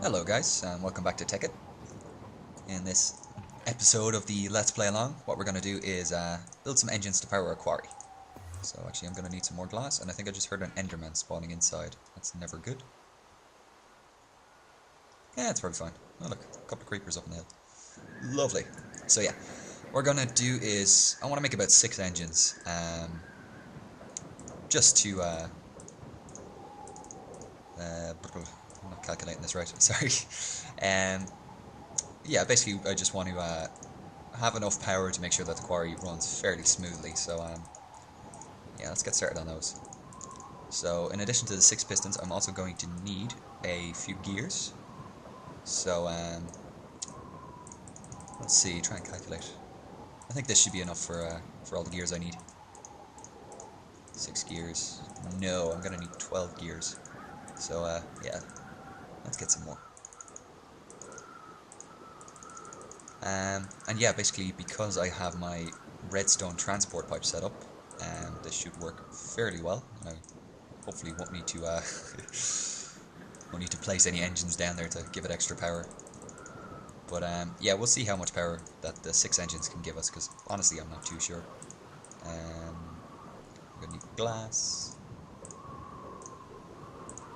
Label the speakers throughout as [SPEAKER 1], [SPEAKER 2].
[SPEAKER 1] Hello guys, and welcome back to Tekkit. In this episode of the Let's Play Along, what we're going to do is build some engines to power a quarry. So actually I'm going to need some more glass, and I think I just heard an enderman spawning inside. That's never good. Yeah, it's probably fine. Oh look, a couple of creepers up in the hill. Lovely. So yeah, what we're going to do is, I want to make about 6 engines, just to, I'm not calculating this right, sorry. Yeah, basically I just want to have enough power to make sure that the quarry runs fairly smoothly. So yeah, let's get started on those. So in addition to the 6 pistons, I'm also going to need a few gears. So let's see, try and calculate. I think this should be enough for all the gears I need. 6 gears. No, I'm gonna need 12 gears. So yeah, let's get some more. And yeah, basically because I have my redstone transport pipe set up, this should work fairly well. I hopefully won't need to won't need to place any engines down there to give it extra power. But yeah, we'll see how much power that the 6 engines can give us, because honestly I'm not too sure. I'm gonna need glass,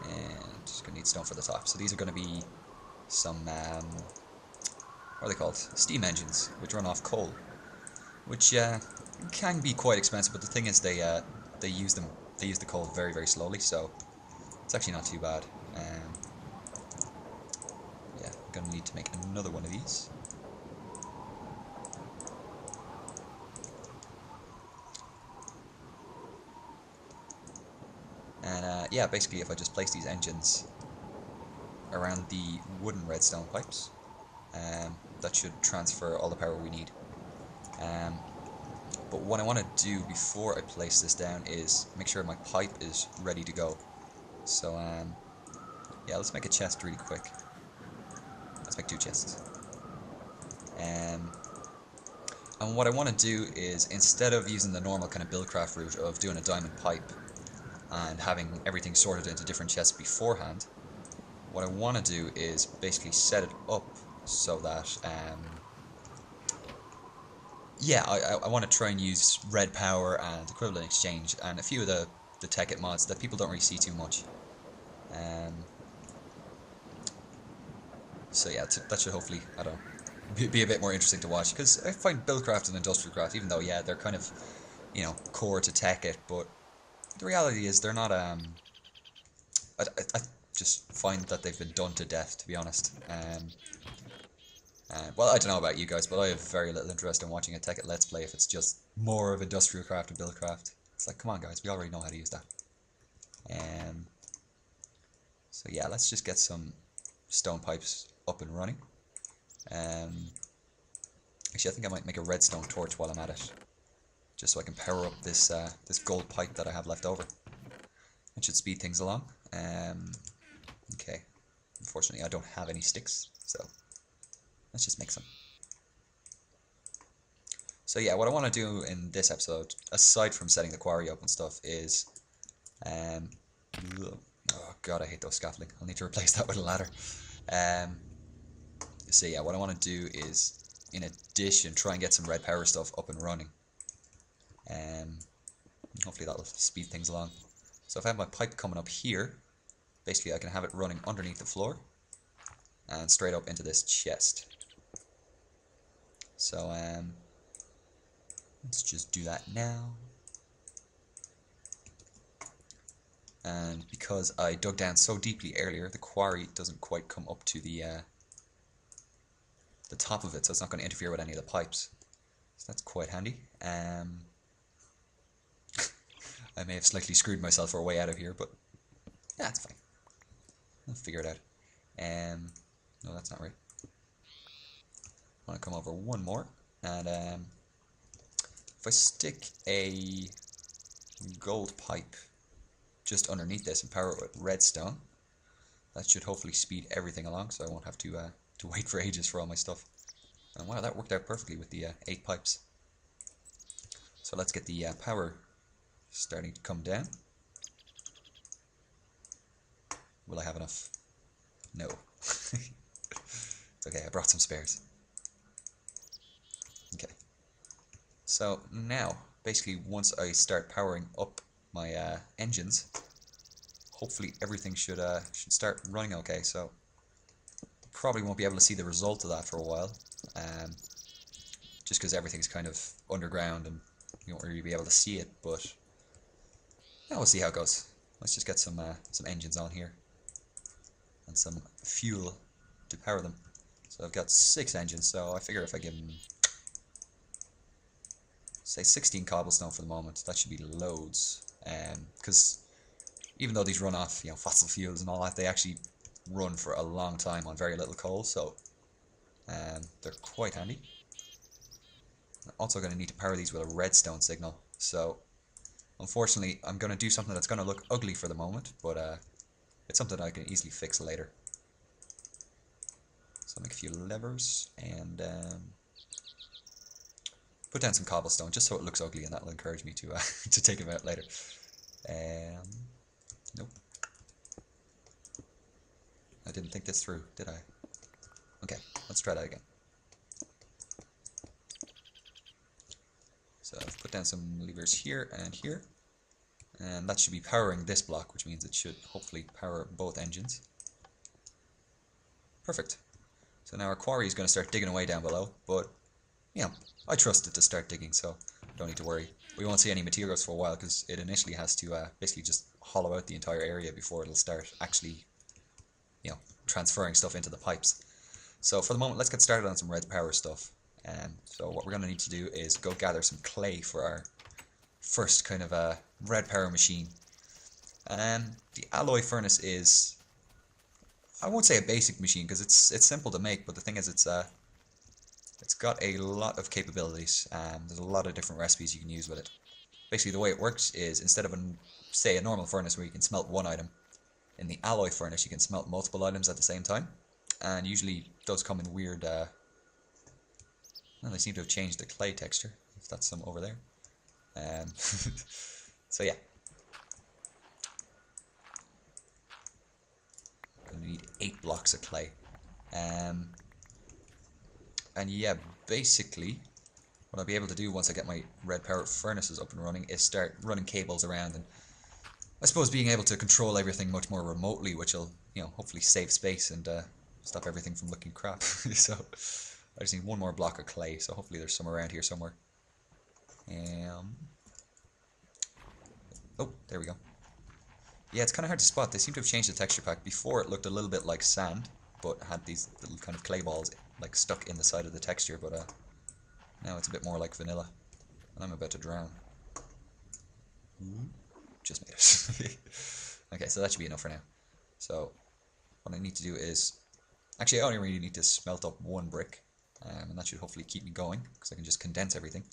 [SPEAKER 1] and just gonna need stone for the top. So these are gonna be some what are they called? Steam engines, which run off coal, which can be quite expensive. But the thing is, they use the coal very, very slowly, so it's actually not too bad. Yeah, I'm gonna need to make another one of these. And yeah, basically, if I just place these engines around the wooden redstone pipes, that should transfer all the power we need. But what I want to do before I place this down is make sure my pipe is ready to go. So yeah, let's make a chest really quick. Let's make 2 chests. And what I want to do is, instead of using the normal kind of BuildCraft route of doing a diamond pipe and having everything sorted into different chests beforehand, what I want to do is basically set it up so that yeah, I want to try and use red power and equivalent exchange and a few of the Tekkit mods that people don't really see too much. So yeah, that should hopefully, I don't know, be a bit more interesting to watch, because I find BuildCraft and IndustrialCraft, even though yeah, they're kind of, you know, core to Tekkit, but the reality is they're not. I just find that they've been done to death, to be honest. Well, I don't know about you guys, but I have very little interest in watching a Tekkit Let's Play if it's just more of IndustrialCraft and BuildCraft. It's like, come on guys, we already know how to use that. So yeah, let's just get some stone pipes up and running. Actually, I think I might make a redstone torch while I'm at it, just so I can power up this this gold pipe that I have left over. It should speed things along. Okay, unfortunately I don't have any sticks, so let's just make some. So yeah, what I want to do in this episode, aside from setting the quarry up and stuff, is oh god, I hate those scaffolding. I'll need to replace that with a ladder. So yeah, what I want to do is, in addition, try and get some red power stuff up and running. Hopefully that'll speed things along. So if I have my pipe coming up here, basically I can have it running underneath the floor and straight up into this chest. So let's just do that now. And because I dug down so deeply earlier, the quarry doesn't quite come up to the top of it, so it's not going to interfere with any of the pipes. So that's quite handy. I may have slightly screwed myself for a way out of here, but yeah, it's fine. I'll figure it out. No, that's not right. I want to come over one more, and if I stick a gold pipe just underneath this and power it with redstone, that should hopefully speed everything along, so I won't have to wait for ages for all my stuff. And wow, that worked out perfectly with the 8 pipes. So let's get the power starting to come down. Will I have enough? No. It's okay, I brought some spares. Okay. So now, basically, once I start powering up my engines, hopefully everything should start running okay. So probably won't be able to see the result of that for a while, just because everything's kind of underground and you won't really be able to see it. But yeah, we'll see how it goes. Let's just get some engines on here and some fuel to power them. So I've got 6 engines, so I figure if I give them, say, 16 cobblestone for the moment, that should be loads. Because even though these run off, fossil fuels and all that, they actually run for a long time on very little coal, so they're quite handy. I'm also going to need to power these with a redstone signal, so unfortunately I'm going to do something that's going to look ugly for the moment, but it's something I can easily fix later. So I'll make a few levers and put down some cobblestone just so it looks ugly, and that will encourage me to to take them out later. Nope. I didn't think this through, did I? Okay, let's try that again. So I've put down some levers here, and that should be powering this block, which means it should hopefully power both engines. Perfect. So now our quarry is going to start digging away down below, but I trust it to start digging, so don't need to worry. We won't see any materials for a while because it initially has to basically just hollow out the entire area before it'll start actually transferring stuff into the pipes. So for the moment, let's get started on some red power stuff. So what we're going to need to do is go gather some clay for our first kind of red power machine. The alloy furnace is, I won't say a basic machine because it's simple to make, but the thing is it's got a lot of capabilities. There's a lot of different recipes you can use with it. Basically the way it works is instead of say a normal furnace where you can smelt one item, in the alloy furnace you can smelt multiple items at the same time, and usually those come in weird well, they seem to have changed the clay texture, if that's some over there. So yeah, I'm gonna need 8 blocks of clay, and yeah, basically what I'll be able to do once I get my red power furnaces up and running is start running cables around, and I suppose being able to control everything much more remotely, which will hopefully save space and stop everything from looking crap. So I just need 1 more block of clay, so hopefully there's some around here somewhere. Oh, there we go. Yeah, it's kind of hard to spot. They seem to have changed the texture pack. Before it looked a little bit like sand, but had these little kind of clay balls like stuck in the side of the texture, but now it's a bit more like vanilla. And I'm about to drown. Just made it. Okay, so that should be enough for now. So what I need to do is, actually I only really need to smelt up 1 brick, and that should hopefully keep me going because I can just condense everything.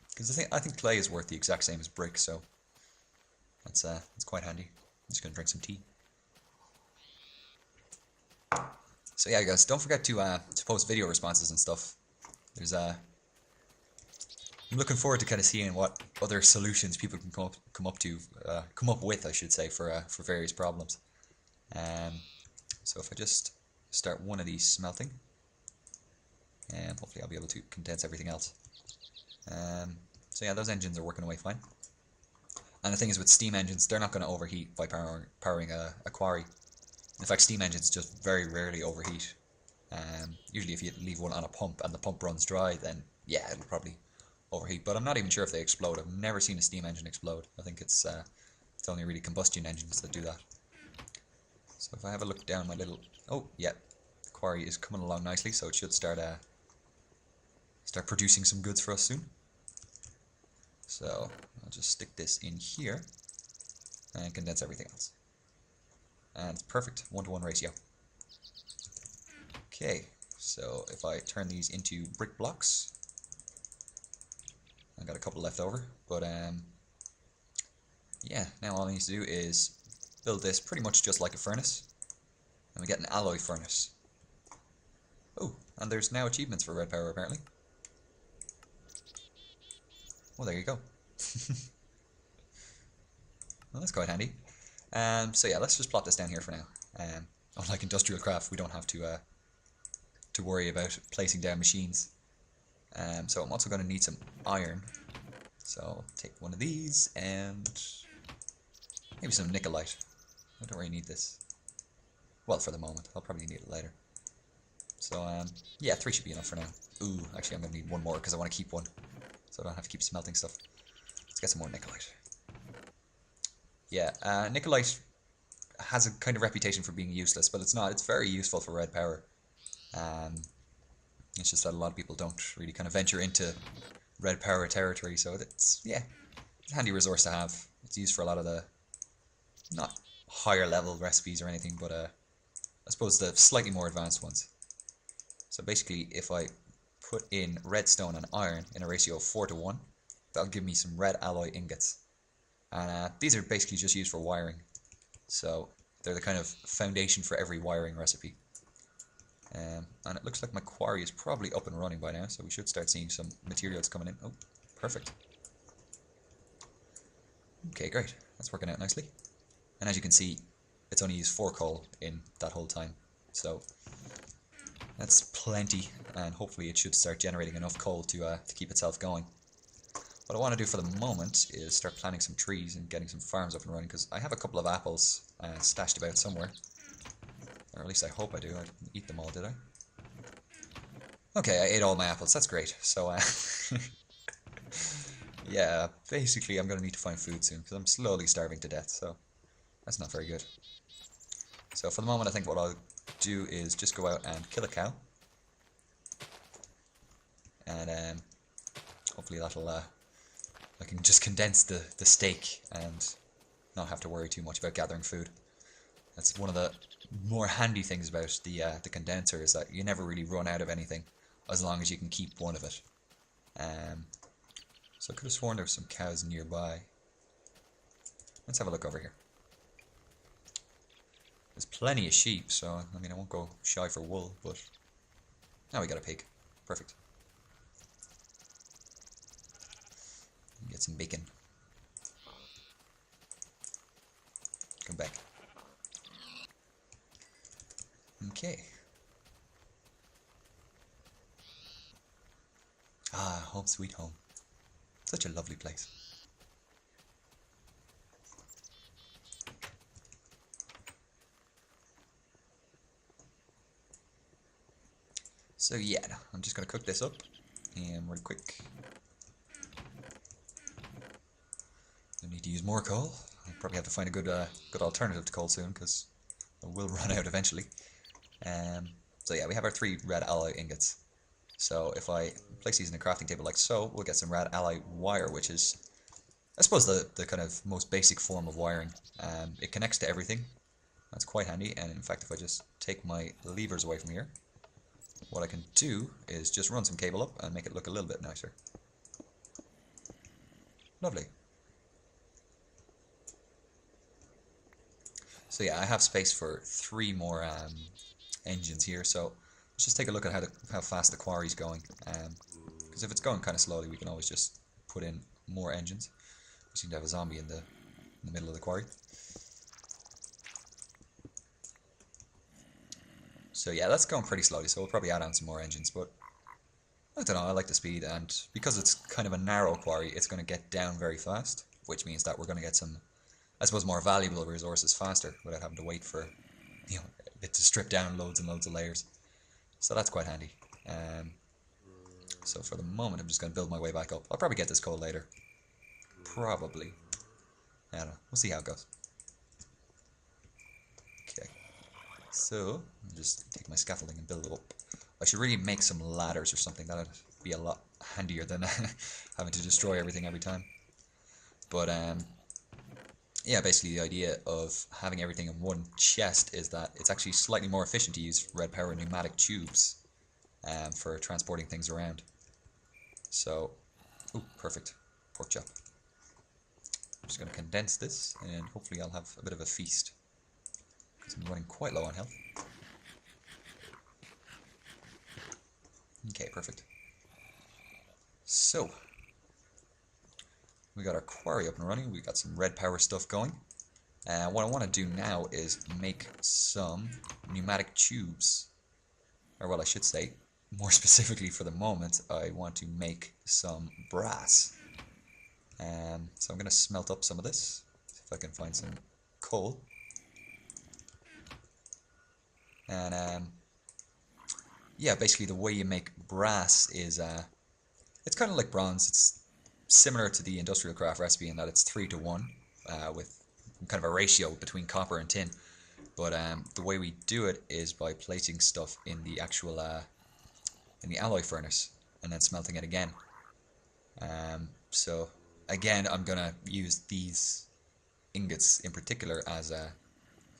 [SPEAKER 1] Because I think clay is worth the exact same as brick, so that's quite handy. I'm just gonna drink some tea. So yeah, guys, don't forget to post video responses and stuff. There's I'm looking forward to kind of seeing what other solutions people can come up with, I should say, for various problems. So if I just start one of these smelting, and hopefully I'll be able to condense everything else. So yeah, those engines are working away fine. And the thing is, with steam engines, they're not going to overheat by powering a quarry. In fact, steam engines just very rarely overheat. Usually if you leave one on a pump and the pump runs dry, then yeah, it'll probably overheat. But I'm not even sure if they explode. I've never seen a steam engine explode. I think it's only really combustion engines that do that. So if I have a look down my little... Oh, yeah, the quarry is coming along nicely, so it should start producing some goods for us soon. So I'll just stick this in here and condense everything else. And it's perfect, 1-to-1 ratio. Okay, so if I turn these into brick blocks, I got a couple left over, but yeah, now all I need to do is build this pretty much just like a furnace, and we get an alloy furnace. Oh, and there's now achievements for red power apparently. Well, there you go. Well, that's quite handy. So yeah, let's just plot this down here for now. Unlike industrial craft, we don't have to worry about placing down machines. So I'm also going to need some iron. So I'll take one of these and maybe some nickelite. I don't really need this. Well, for the moment. I'll probably need it later. So yeah, 3 should be enough for now. Ooh, actually I'm going to need one more because I want to keep one. So I don't have to keep smelting stuff. Let's get some more nickelite. Yeah, nickelite has a kind of reputation for being useless, but it's not. It's very useful for red power. It's just that a lot of people don't really kind of venture into red power territory, so it's, yeah, it's a handy resource to have. It's used for a lot of the, not higher level recipes or anything, but I suppose the slightly more advanced ones. So basically, if I put in redstone and iron in a ratio of 4 to 1, that'll give me some red alloy ingots. And these are basically just used for wiring. So they're the kind of foundation for every wiring recipe. And it looks like my quarry is probably up and running by now, so we should start seeing some materials coming in. Oh, perfect. Okay, great. That's working out nicely. And as you can see, it's only used 4 coal in that whole time. So that's plenty, and hopefully it should start generating enough coal to keep itself going. What I want to do for the moment is start planting some trees and getting some farms up and running, because I have a couple of apples stashed about somewhere. Or at least I hope I do. I didn't eat them all, did I? Okay, I ate all my apples. That's great. So, yeah, basically I'm going to need to find food soon, because I'm slowly starving to death, so that's not very good. So for the moment, I think what I'll do is just go out and kill a cow. And hopefully that'll, I can just condense the steak and not have to worry too much about gathering food. That's one of the more handy things about the condenser, is that you never really run out of anything as long as you can keep one of it. So I could have sworn there were some cows nearby. Let's have a look over here. There's plenty of sheep, so I mean I won't go shy for wool, but now we got a pig. Perfect. Get some bacon. Come back. Okay. Ah, home sweet home. Such a lovely place. So yeah, I'm just gonna cook this up and real quick. I need to use more coal. I'll probably have to find a good alternative to coal soon, because it will run out eventually. So yeah, we have our 3 red alloy ingots. So if I place these in a crafting table like so, we'll get some red alloy wire, which is, I suppose, the kind of most basic form of wiring. It connects to everything. That's quite handy, and in fact, if I just take my levers away from here, what I can do is just run some cable up and make it look a little bit nicer. Lovely. So yeah, I have space for 3 more engines here, so let's just take a look at how fast the quarry's going. Because if it's going kind of slowly, we can always just put in more engines. We seem to have a zombie in the middle of the quarry. So yeah, that's going pretty slowly, so we'll probably add on some more engines, but I don't know, I like the speed, and because it's kind of a narrow quarry, it's going to get down very fast, which means that we're going to get some, I suppose, more valuable resources faster without having to wait for, you know, it to strip down loads and loads of layers. So that's quite handy. So for the moment, I'm just going to build my way back up. I'll probably get this coal later. Probably. I don't know. We'll see how it goes. Okay. So, I'll just take my scaffolding and build it up. I should really make some ladders or something. That'd be a lot handier than having to destroy everything every time. But, yeah, basically the idea of having everything in one chest is that it's actually slightly more efficient to use red power pneumatic tubes for transporting things around. So, ooh, perfect. Pork chop. I'm just going to condense this, and hopefully I'll have a bit of a feast, because I'm running quite low on health. Okay, perfect. So, we got our quarry up and running, we got some red power stuff going. What I want to do now is make some pneumatic tubes. Or what I should say, more specifically for the moment, I want to make some brass. So I'm going to smelt up some of this, see if I can find some coal. And yeah, basically the way you make brass is, it's kind of like bronze. It's similar to the industrial craft recipe in that it's 3-to-1, with kind of a ratio between copper and tin. But the way we do it is by placing stuff in the actual in the alloy furnace and then smelting it again. So again, I'm gonna use these ingots in particular as I'll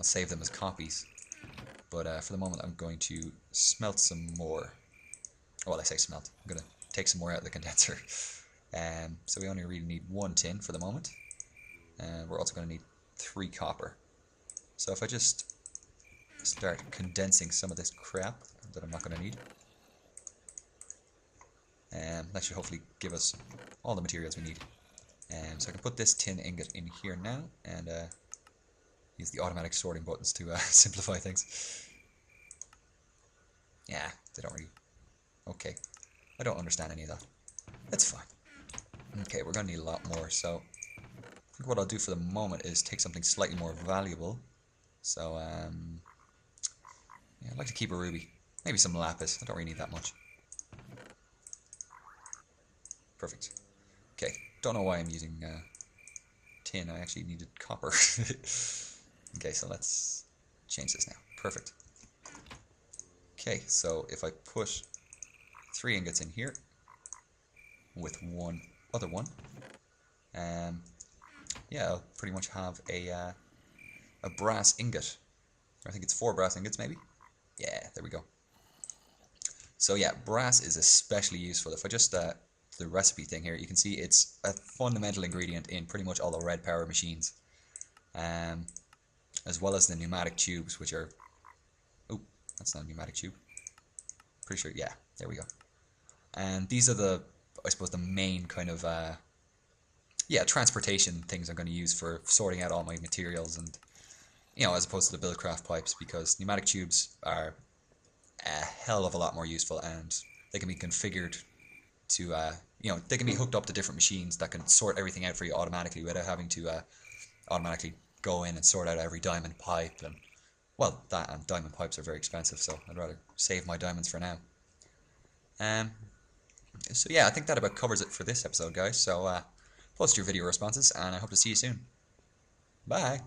[SPEAKER 1] save them as copies. But for the moment, I'm going to smelt some more. Well, I say smelt. I'm gonna take some more out of the condenser. So we only really need 1 tin for the moment, and we're also going to need 3 copper. So if I just start condensing some of this crap that I'm not going to need, that should hopefully give us all the materials we need. So I can put this tin ingot in here now, and use the automatic sorting buttons to simplify things. Yeah, they don't really... Okay, I don't understand any of that. That's fine. Okay, we're going to need a lot more, so I think what I'll do for the moment is take something slightly more valuable. So, yeah, I'd like to keep a ruby. Maybe some lapis. I don't really need that much. Perfect. Okay, don't know why I'm using tin. I actually needed copper. Okay, so let's change this now. Perfect. Okay, so if I put 3 ingots in here with 1 other one, yeah, I'll pretty much have a brass ingot. I think it's 4 brass ingots, maybe? Yeah, there we go. So yeah, brass is especially useful. If I just, the recipe thing here, you can see it's a fundamental ingredient in pretty much all the red power machines. As well as the pneumatic tubes, which are... Oh, that's not a pneumatic tube. Pretty sure, yeah, there we go. And these are the, I suppose, the main kind of, yeah, transportation things I'm going to use for sorting out all my materials, and, you know, as opposed to the Buildcraft pipes, because pneumatic tubes are a hell of a lot more useful, and they can be configured to, you know, they can be hooked up to different machines that can sort everything out for you automatically without having to automatically go in and sort out every diamond pipe. And, well, that and diamond pipes are very expensive, so I'd rather save my diamonds for now. So yeah, I think that about covers it for this episode, guys. So post your video responses, and I hope to see you soon. Bye!